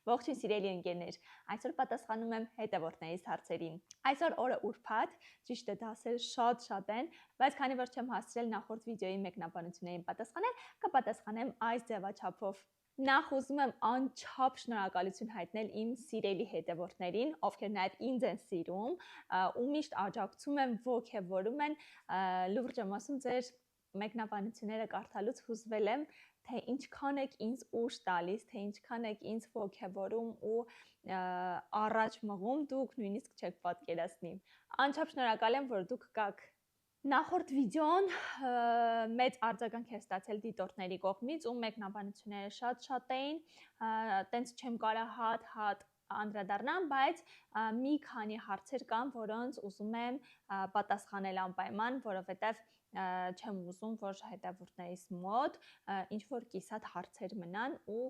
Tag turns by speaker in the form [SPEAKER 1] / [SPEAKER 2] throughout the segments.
[SPEAKER 1] Ողջույն սիրելի ընկերներ, այսօր պատասխանում եմ հետևորդներից հարցերին։ Այսօր օրը ուրբաթ, ճիշտ է դասերը շատ են, բայց քանի որ չեմ հասցրել նախորդ վիդեոյի մեկնաբանություններին պատասխանել, կպատասխանեմ այս ձևաչափով։ Նախ ուզում եմ անչափ շնորհակալություն հայտնել իմ սիրելի հետևորդներին, ովքեր նաև ինձ են սիրում, ու միշտ աջակցում են, ոգևորում են, լուրջ եմ ասում, ձեր մեկնաբանությունները կարդալուց հուզվել եմ, թե ինչքան եք ինձ ուժ տալիս, թե ինչքան եք ինձ ոգևորում ու առաջ մղում, դուք նույնիսկ չեք պատկերացնի։ Անչափ շնորհակալ եմ, որ դուք կաք։ Նախորդ վիդեոն մեծ արձագանք է ստացել դիտորդների կողմից ու մեկնաբանությունները շատ էին, տենց չեմ կարող հատ անդրադառնամ, բայց մի քանի հարցեր կան, որոնց ուզում եմ պատասխանել անպայման, որովհետև չեմ ուզում, որ հետևորդներիս մոտ ինչ որ կիսատ հարցեր մնան ու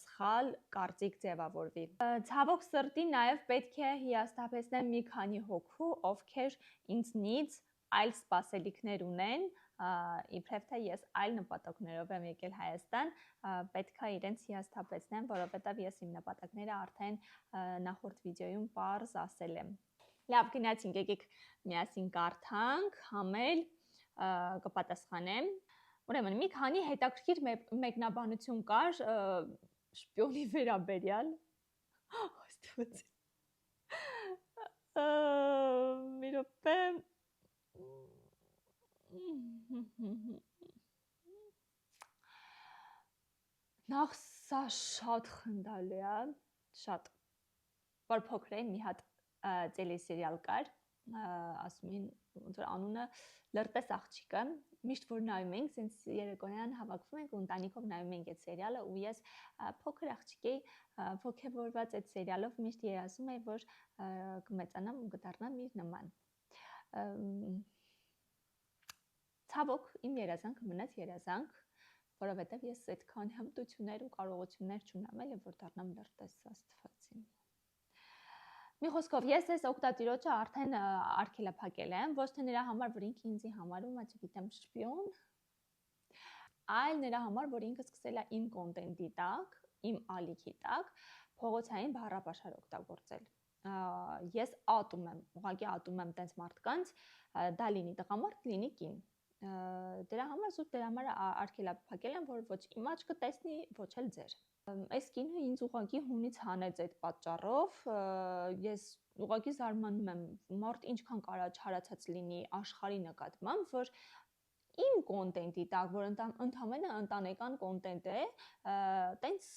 [SPEAKER 1] սխալ կարծիք ձևավորվի։ Ցավոք սրտի նաև պետք է հիասթափեցնեմ մի քանի հոգու, ովքեր ինձնից այլ սպասելիքներ ունեն, իբրև թե ես այլ նպատակներով եմ եկել Հայաստան, պետք է իրենց հիասթափեցնեմ, որովհետև ես իմ նպատակները արդեն նախորդ վիդեոյում պարզ ասել եմ։ Լավ, գնացինք, եկեք միասին կարդանք, համել կպատասխանեմ։ Ուրեմն մի քանի հետաքրքիր մեկնաբանություն կար շպիոնի վերաբերյալ։ Աստված։ Մի րոպե։ Նախ սա շատ խնդալու է, շատ։ Որ փոքր էի մի հատ տելեսերիալ կար, ասում են ոնց որ անունը Լրտես աղջիկը, միշտ որ նայում ենք, sense երեկոյան հավաքվում ենք ու ընտանիքով նայում ենք այդ սերիալը ու ես փոքր աղջիկ էի, ոգևորված այդ սերիալով միշտ երազում էի, որ կմեծանամ ու կդառնամ իր նման։ Ցավոք իմ երազանքը մնաց երազանք, որովհետև ես այդքան հմտություններ ու կարողություններ չունեմ, էլ որ դառնամ Լրտես Աստվածին։ Մի խոսքով ես այս օկտատիրոջը արդեն արգելափակել եմ, ոչ թե նրա համար, որ ինքը ինձի համարում է, չգիտեմ, շպիոն, այլ նրա համար, որ ինքը սկսել է իմ կոնտենտի տակ, իմ ալիքի տակ փողոցային բառապաշար օգտագործել։ Ես ատում եմ, ուղղակի ատում եմ տենց մարդկանց, դա լինի տղամարդ, լինի կին։ Դրա համար զուտ դրա համար արգելափակել եմ, որ ոչ իմ աչքը տեսնի, ոչ էլ ձեր։ Այս կինը ինձ ուղղակի հունից հանեց այդ պատճառով, ես ուղղակի զարմանում եմ, մարդ ինչքան կարա չարացած լինի աշխարհի նկատմամբ, որ իմ կոնտենտի տակ, որ ընդամենը ընտանեկան կոնտենտ է, տենց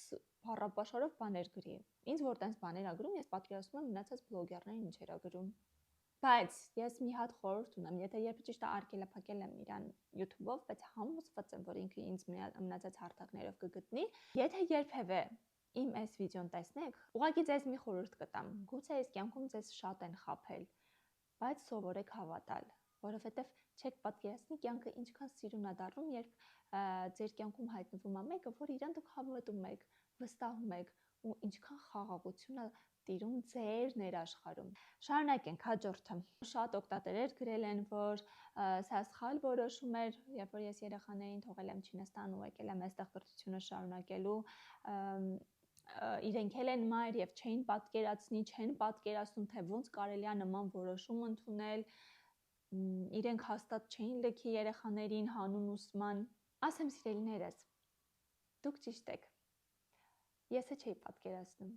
[SPEAKER 1] բառապաշարով բաներ գրի։ Ինձ որ տենց բաներ ա գրում, ես պատկերացնում եմ մնացած բլոգերներին ինչեր ա գրում։ Բայց ես մի հատ խորհուրդ ունեմ, եթե երբ ճիշտ է արգելափակել եմ իրան YouTube-ով, բայց համոզված եմ, որ ինքը ինձ մնացած հարթակներով կգտնի, եթե երբևէ իմ այս վիդեոն տեսնեք, ուղղակի ձեզ մի խորհուրդ կտամ։ Գուցե այս կյանքում ձեզ շատ են խաբել, բայց սովորեք հավատալ, որովհետև չեք պատկերացնի կյանքը ինչքան սիրուն է դառնում, երբ ձեր կյանքում հայտնվում է մեկը, որ իրան դուք հավատում եք, վստահում եք ու ինչքան խաղաղություն է տիրում ձեր ներաշխարհում։ Շարունակենք հաջորդը։ Շատ օգտատերեր գրել են, որ սա սխալ որոշում էր, երբ որ ես երեխաներին թողել եմ Չինաստան ու եկել եմ այստեղ կրթությունը շարունակելու, իրենք էլ են մայր եւ չեն պատկերացնում, թե ոնց կարելի է նման որոշում ընդունել, իրենք հաստատ չէին լքի երեխաներին հանուն ուսման։ Ասեմ սիրելիներս, դուք ճիշտ եք, ես չէի պատկերացնում։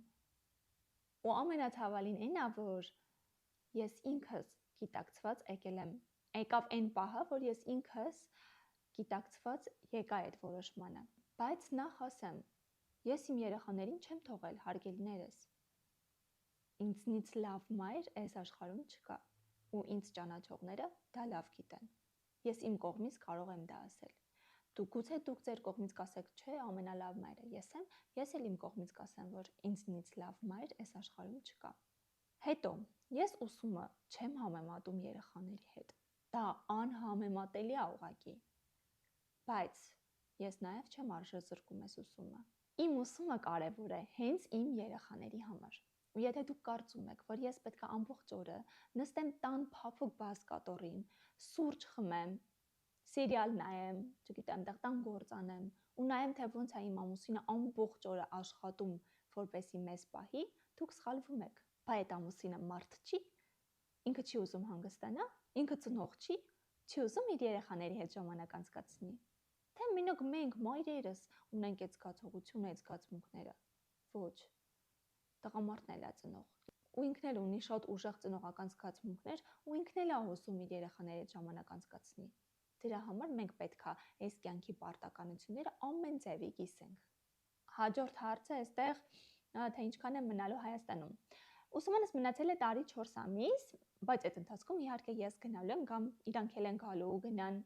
[SPEAKER 1] Ու ամենացավալին այն է, որ ես ինքս գիտակցված եկել եմ, եկավ այն պահը, որ ես ինքս գիտակցված եկա այդ որոշմանը, բայց նախ ասեմ, ես իմ երեխաներին չեմ թողել, հարգելիներս, ինձնից լավ մայր այս աշխարհում չկա, ու ինձ ճանաչողները դա լավ գիտեն, ես իմ կողմից կարող եմ դա ասել, գուցե դուք ձեր կողմից կասեք, չէ, ամենալավ մայրը ես եմ, ես էլ իմ կողմից կասեմ, որ ինձնից լավ մայր այս աշխարհում չկա։ Հետո, ես ուսումը չեմ համեմատում երեխաների հետ, դա անհամեմատելի է ուղղակի, բայց ես նաև չեմ արժեզրկում այս ուսումը։ Իմ ուսումը կարևոր է հենց իմ երեխաների համար։ Ու եթե դուք կարծում եք, որ ես պետք է ամբողջ օրը նստեմ տան փափուկ բազկատորին, սուրճ խմեմ, սերիալ նայեմ, չգիտեմ, տան գործ անեմ ու նայեմ, թե ոնց է իմ ամուսինը ամբողջ օրը աշխատում, որպեսի մեզ պահի, դուք սխալվում եք։ Բայ այդ ամուսինը մարդ չի, ինքը չի ուզում հանգստանա, ինքը ծնող չի ուզում իր երեխաների հետ ժամանակ անցկացնի։ Թե մենակ մենք մայրերս ունենք այդ զգացողությունը, այդ զգացմունքները։ Ոչ։ Տղամարդն էլ է ծնող։ Ու ինքն էլ ունի շատ ուժեղ ծնողական զգացմունքներ, ու ինքն էլ է ուզում իր երեխաների հետ ժամանակ անցկացնի։ Դրա համար մենք պետք է այս կյանքի պարտականությունները ամեն ձևի կիսենք։ Հաջորդ հարցը այստեղ, թե ինչքան է մնալու Հայաստանում։ Ուսումնս մնացել է տարի 4 ամիս, բայց այդ ընթացքում իհարկե ես գնալու եմ կամ իրանք էլ են գալու ու գնան։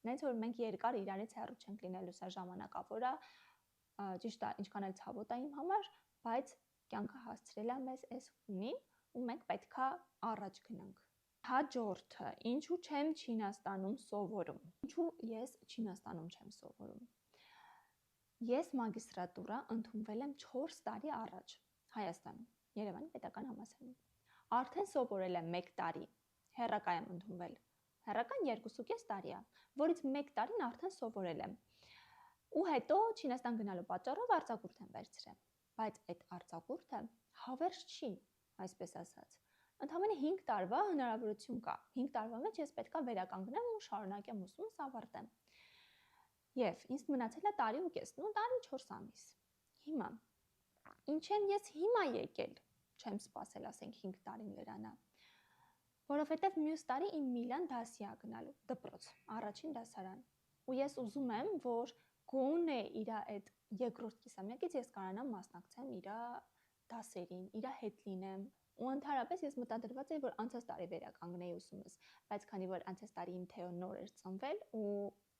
[SPEAKER 1] Նենց որ մենք երկար իրարից հեռու չենք լինելու, սա ժամանակավոր է, ճիշտ է, ինչքան էլ ցավոտ է իմ համար, բայց կյանքը հասցրել է մեզ այս հունին ու մենք պետքա առաջ գնանք։ Հաջորդը, ինչու չեմ Չինաստանում սովորում։ Ինչու ես Չինաստանում չեմ սովորում։ Ես մագիստրատուրա ընդունվել եմ 4 տարի առաջ Հայաստանում, Երևանի պետական համալսարանում։ Արդեն սովորել եմ 1 տարի, հեռակա եմ ընդունվել։ Հեռական 2.5 տարի է, որից 1 տարին արդեն սովորել եմ։ Ու հետո Չինաստան գնալու պատճառով արձակուրդ եմ վերցրել։ Բայց այդ արձակուրդը հավերժ չի, այսպես ասած։ Ընդամենը 5 տարվա հնարավորություն կա։ 5 տարվա մեջ ես պետքա վերականգնեմ ու շարունակեմ ուսումս ավարտեմ։ Եվ ինձ մնացել է տարի ու կես, տարի 4 ամիս։ Հիմա ինչ եմ ես հիմա եկել, չեմ սպասել, ասենք 5 տարին լրանա, որովհետև մյուս տարի իմ Միլան դասի է գնալու, դպրոց, առաջին դասարան։ Ու ես ուզում եմ, որ գոնե իր այդ երկրորդ կիսամյակից ես կարողանամ մասնակցեմ իր դասերին, իր հետ լինեմ։ Ու ընդհանրապես ես մտադրված էի, որ անցած տարի վերականգնեի ուսումս, բայց քանի որ անցած տարի իմ Թեոն նոր էր ծնվել ու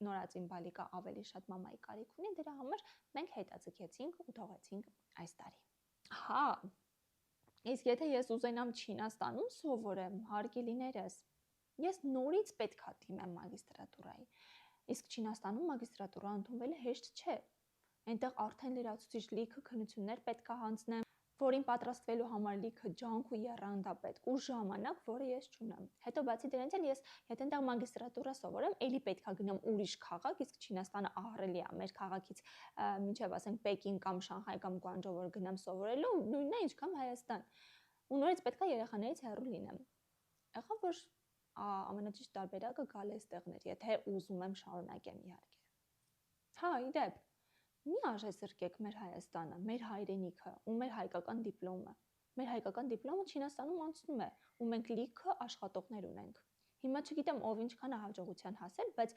[SPEAKER 1] նորածին բալիկա ավելի շատ մամայի կարիք ունի, դրա համար մենք հետաձգեցինք ու թողեցինք այս տարի։ Հա, իսկ եթե ես ուզենամ Չինաստանում սովորեմ, հարգելիներս, ես նորից պետքա դիմեմ մագիստրատուրայի։ Իսկ Չինաստանում մագիստրատուրա ընդունվելը հեշտ չէ։ Այնտեղ արդեն լրացուցիչ լիքը քննություններ պետքա հանձնեմ, որին պատրաստվելու համար լիքը ջանք ու եռանդ է պետք ու ժամանակ, որը ես չունեմ։ Հետո բացի դրանից էլ ես եթե այնտեղ մագիստրատուրա սովորեմ, էլի պետքա գնամ ուրիշ քաղաք, իսկ Չինաստանը ահռելի է մեր քաղաքից, մինչև ասենք Պեկին կամ Շանհայ կամ Գուանջոու որ գնամ սովորելու, նույնն է ինչքան Հայաստան։ Ու նորից պետքա երեխաներից հեռու լինեմ։ Եղավ որ ամենաճիշտ տարբերակը գալ էստեղներ, եթե ուզում եմ շարունակեմ իհարկե։ Հա, իդեպ մի արժեզրկեք մեր Հայաստանը, մեր հայրենիքը ու մեր հայկական դիպլոմը։ Մեր հայկական դիպլոմը Չինաստանում անցնում է ու մենք լիքը աշխատողներ ունենք։ Հիմա չգիտեմ ով ինչքան է հաջողության հասել, բայց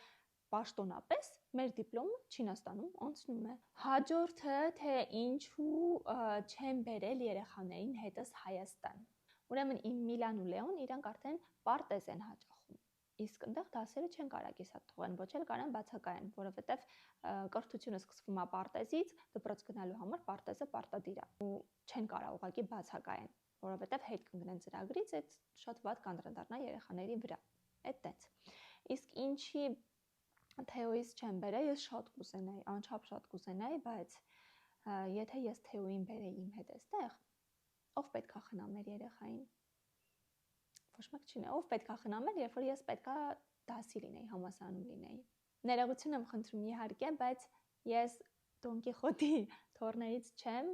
[SPEAKER 1] պաշտոնապես մեր դիպլոմը Չինաստանում անցնում է։ Հաջորդը թե ինչու չեմ բերել երեխաներին հետս Հայաստան։ Ուրեմն իմ Միլան ու Լեոն իրանք արդեն պարտեզ են հաճախում։ Իսկ այնտեղ դասերը չեն կարող կիսատ թողեն, ոչ էլ կարան բացակայեն, որովհետև կրթությունը սկսվում է պարտեզից, դպրոց գնալու համար պարտեզը պարտադիր է ու չեն կարող ուղղակի բացակայեն, որովհետև հետ կընկնեն ծրագրից, այդ շատ վատ կանդրադառնա երեխաների վրա։ Այդ տենց։ Իսկ ինչի Թեոից չեմ բերել, ես շատ կուզենայի, անչափ շատ կուզենայի, բայց եթե ես Թեոին բերեի իմ հետ այստեղ, ով պետքա խնա մեր երեխային։ Ոչ մեկ չի, ով պետքա խնա մեր, երբ որ ես պետքա դասի լինեի, համալսարանում լինեի։ Ներողություն եմ խնդրում իհարկե, բայց ես Դոն Կիխոտի թորներից չեմ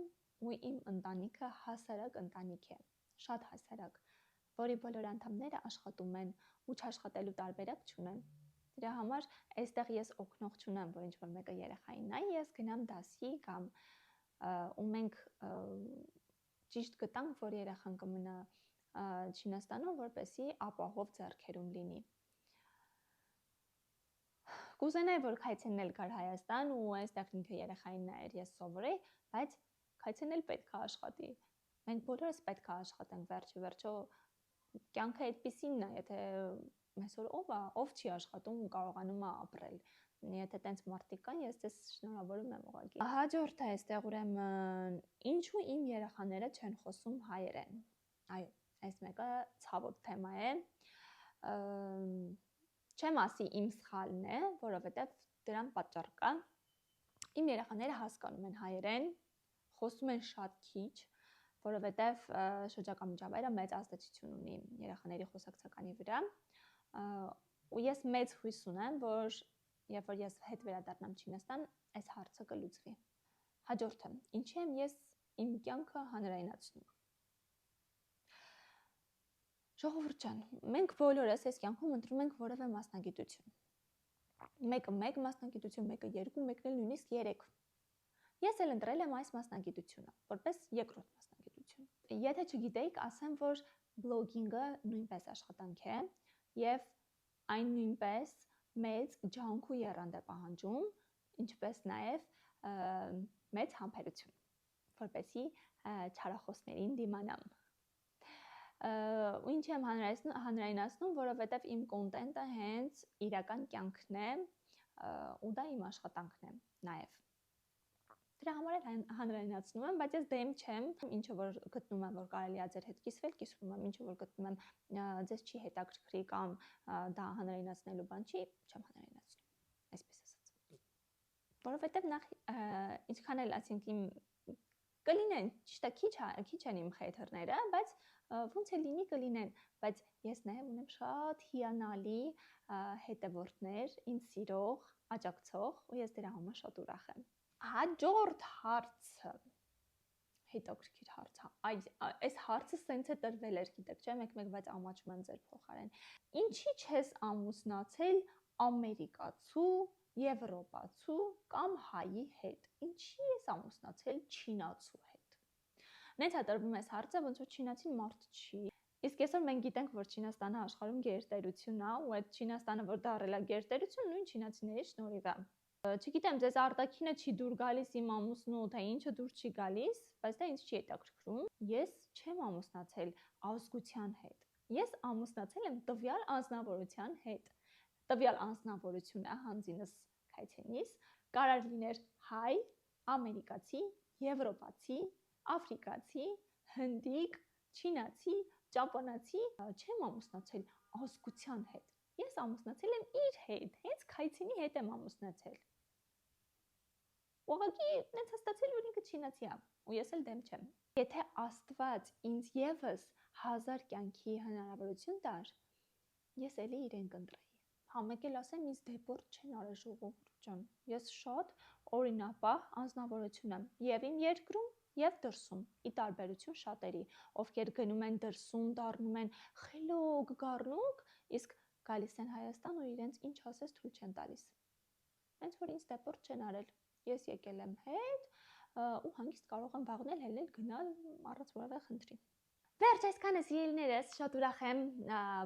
[SPEAKER 1] ու իմ ընտանիքը հասարակ ընտանիք է, շատ հասարակ, որի բոլոր անդամները աշխատում են ու չաշխատելու տարբերակ չունեն։ Դրա համար այստեղ ես օգնող չունեմ, որ ինչ-որ մեկը երեխային նայի, ես գնամ դասի կամ ու մենք ճիշտ գտանք, որ երեխան կմնա Չինաստանում, որպեսզի ապահով ձեռքերում լինի։ Կուզենայի, որ Քայցենն էլ գար Հայաստան ու այստեղ ինքը երեխային նայեր, ես սովորեի, բայց Քայցենն էլ պետք է աշխատի։ Մենք բոլորս պետք է աշխատենք, վերջը կյանքը այդպիսինն է, եթե այսօր ով չի աշխատում ու կարողանում է ապրել։ Եթե տենց մարդիկ կան, ես ձեզ շնորհավորում եմ ուղղակի։ Հաջորդը այստեղ ուրեմն ինչու իմ երեխաները չեն խոսում հայերեն։ Այո, այս մեկը ցավոտ թեմա է։ Չեմ ասի իմ սխալն է, որովհետև դրան պատճառ կա։ Իմ երեխաները հասկանում են հայերեն, խոսում են շատ քիչ, որովհետև շրջակա միջավայրը մեծ ազդեցություն ունի երեխաների խոսակցականի վրա։ Ու ես մեծ հույս ունեմ, որ երբ որ ես հետ վերադառնամ Չինաստան, այս հարցը կլուծվի։ Հաջորդը, ինչի եմ ես իմ կյանքը հանրայնացնում։ Ժողովուրդ ջան, մենք բոլորս այս կյանքում ընտրում ենք որևէ մասնագիտություն։ Մեկը 1 մասնագիտություն, մեկը 2, մեկն էլ նույնիսկ 3։ Ես էլ ընտրել եմ այս մասնագիտությունը, որպես երկրորդ մասնագիտություն։ Եթե չգիտեիք, ասեմ, որ բլոգինգը նույնպես աշխատանք է եւ այն նույնպես մեծ ջանք ու եռանդ է պահանջում, ինչպես նաեւ մեծ համբերություն, որպեսզի չարախոսներին դիմանամ։ Ու ինչի եմ հանրայնացնում, որովհետև իմ կոնտենտը հենց իրական կյանքն է ու դա իմ աշխատանքն է նաև։ Դրա համար էլ հանրայնացնում եմ, բայց ես դեմ չեմ, ինչը որ գտնում եմ, որ կարելի է ձեր հետ կիսվել, կիսվում եմ, ինչը որ գտնում եմ, ձեզ չի հետաքրքրի կամ դա հանրայնացնելու բան չի, չեմ հանրայնացնում, այսպես ասած։ Որովհետև նախ ինչքան էլ ասենք իմ կլինեն, ճիշտ է, քիչ են իմ խեյթերները, բայց ոնց է լինի կլինեն, բայց ես նաև ունեմ շատ հիանալի հետևորդներ, ինձ սիրող, աջակցող, ու ես դրա համար շատ ուրախ եմ։ Հաջորդ հարցը, հետաքրքիր հարց է։ Այս հարցը սենց է տրվել էր, գիտեք, չէ՞, մեկ-մեկ, բայց ամաչում եմ ձեր փոխարեն։ Ինչի չես ամուսնացել ամերիկացու, եվրոպացու կամ հայի հետ։ Ինչի ես ամուսնացել չինացու հետ։ Նենց է տրվում այս հարցը, ոնց որ չինացին մարդ չի։ Իսկ այսօր մենք գիտենք, որ Չինաստանը աշխարհում գերտերություն է, ու այդ Չինաստանը, որ դարել է գերտերություն, նույն չինացիների շնորհիվ է։ Չգիտեմ, ձեզ արտաքինը չի դուր գալիս իմ ամուսնու, թե ինչը դուր չի գալիս, բայց դա ինձ չի հետաքրքրում։ Ես չեմ ամուսնացել ազգության հետ։ Ես ամուսնացել եմ տվյալ անձնավորության հետ։ Տվյալ անձնավորությունը հանձինս քայթենիս կարող լիներ հայ, ամերիկացի, եվրոպացի, աֆրիկացի, հնդիկ, չինացի, ճապոնացի, չեմ ամուսնացել ազգության հետ։ Ես ամուսնացել եմ իր հետ, հենց քայցինի հետ եմ ամուսնացել։ Ուղղակի նենց է ստացել, որ ինքը չինացի է, ու ես էլ դեմ չեմ։ Եթե Աստված ինձ եւս 1000 կյանքի հնարավորություն տար, ես էլի իրեն կընտրեի։ Մեկ էլ ասեմ, ինձ դեպորտ չեն արել, ժողովուրդ ջան։ Ես շատ օրինապահ անձնավորություն եմ եւ իմ երկրում եւ դրսում, ի տարբերություն շատերի, ովքեր գնում են դրսում, դառնում են խելոք, գառնուկ, իսկ գալիս են Հայաստան ու իրենց ինչ ասես թույլ չեն տալիս։ Հենց որ ինձ դեպորտ չեն արել։ Ես եկել եմ հետ ու հանգիստ կարող եմ վաղնել, հելնել, գնալ առանց որևէ խնդրի։ Վերջ այսքանը սիրելիներս, շատ ուրախ եմ,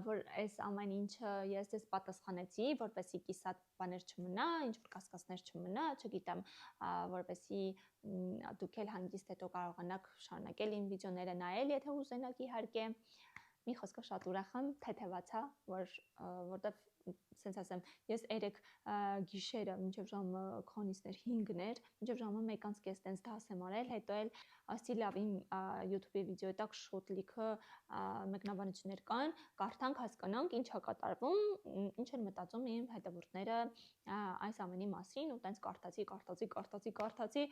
[SPEAKER 1] որ այս ամեն ինչը ես ձեզ պատասխանեցի, որպեսզի կիսատ բաներ չմնա, ինչ-որ կասկածներ չմնա, չգիտեմ, որպեսզի դուք էլ հանգիստ հետո կարողանաք շարունակել իմ վիդեոները նայել, եթե ուզենաք իհարկե։ Մի խոսքով շատ ուրախ եմ, թեթևացա, որտեվ սենց ասեմ, ես 3 գիշերը մինչև ժամը քոնիսներ 5-ն էր, մինչև ժամը 1:30 տենց դաս եմ արել, հետո էլ ասի լավ իմ YouTube-ի վիդեոյի տակ շոտ լիքը մեկնաբանություններ կան, կարդանք, հասկանանք ինչ է կատարվում, ինչ են մտածում իմ հետևորդները այս ամենի մասին, ու տենց կարդացի,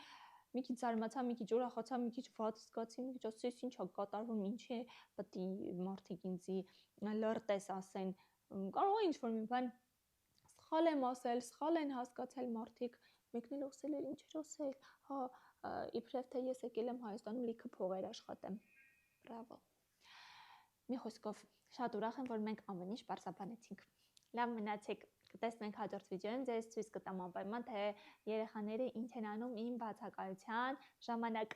[SPEAKER 1] մի քիչ զարմացա, մի քիչ ուրախացա, մի քիչ վատ զգացի, մի քիչ ասեցի, ինչ է կատարվում, ինչի է պետք է մարդիկ ինձի լրտես ասեն, կարող է ինչ-որ մի բան սխալ եմ ասել, սխալ են հասկացել մարդիկ, մեկն էլ ասել էր, ինչ էր ասել, հա, իբրև թե ես եկել եմ Հայաստանում լիքը փողեր աշխատեմ, բրավո։ Մի խոսքով, շատ ուրախ եմ, որ մենք ամեն ինչ պարզաբանեցինք, լավ մնացեք, կտեսնենք հաջորդ վիդեոյում, ձեզ ցույց կտամ անպայման, թե երեխաները ինչ են անում իմ բացակայության ժամանակ։